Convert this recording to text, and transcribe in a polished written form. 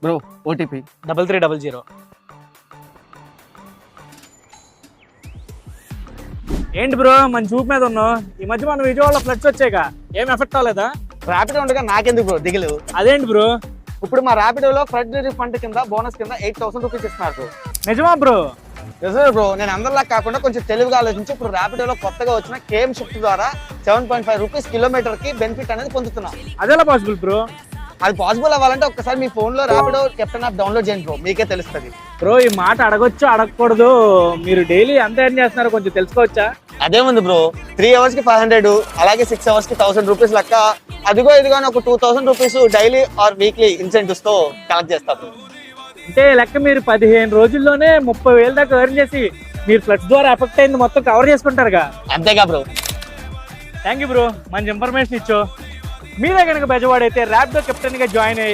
Bro OTP 3300. ఏంటి bro మన చూపు మీద ఉన్నావు? ఈ మధ్య మన విజయవాడలో ఫ్లడ్స్ వచ్చాక ఏం ఎఫెక్ట్ అవ్వలేదా? ర్యాపిడో ఉండగా నాకెందుకు బ్రో దిగులు? అదేంటి బ్రో? ఇప్పుడు మా ర్యాపిడోలో ఫ్లడ్ రిలీఫ్ ఫండ్ కింద బోనస్ కింద 8,000 రూపీస్ ఇస్తున్నారు బ్రో. నిజమా బ్రో? నిజమే బ్రో. నేను అందరిలా కాకుండా కొంచెం తెలివిగా ఆలోచించి ఇప్పుడు ర్యాపిడోలో కొత్తగా వచ్చిన కేఎం షిఫ్ట్ ద్వారా 7.5 రూపీస్ కిలోమీటర్ కి బెనిఫిట్ అనేది పొందుతున్నా. అదెలా పాసిబుల్ బ్రో? అది పాసిబుల్ అవ్వాలంటే ఒక్కసారి మీ ఫోన్ లో ర్యాపిడో కెప్టెన్ యాప్ డౌన్లోడ్ చేయండి బ్రో, మీకే తెలుస్తుంది. బ్రో ఈ మాట అడగొచ్చు అడగకూడదు, మీరు డైలీ ఎంత ఎర్న్ చేస్తున్నారో కొంచెం తెలుసుకోవచ్చా? అదేముంది బ్రో, 3 అవర్స్ కి 500, అలాగే 6 అవర్స్ కి 1000 రూపీస్ లెక్క. అదిగో ఇదిగో ఒక 2000 rupees daily or weekly incentives తో కలెక్ట్ చేస్తారు. అంటే లెక్క మీరు 15 రోజుల్లోనే 30,000 దాకా ఎర్న్ చేసి మీరు ఫ్లడ్స్ ద్వారా ఎఫెక్ట్ అయింది మొత్తం కవర్ చేసుకుంటారుగా. అంతేగా బ్రో. థ్యాంక్ యూ బ్రో, మంచి ఇన్ఫర్మేషన్ ఇచ్చో. మీరే కనుక బెజవాడైతే ర్యాపిడో కెప్టెన్ గా జాయిన్ అయ్యి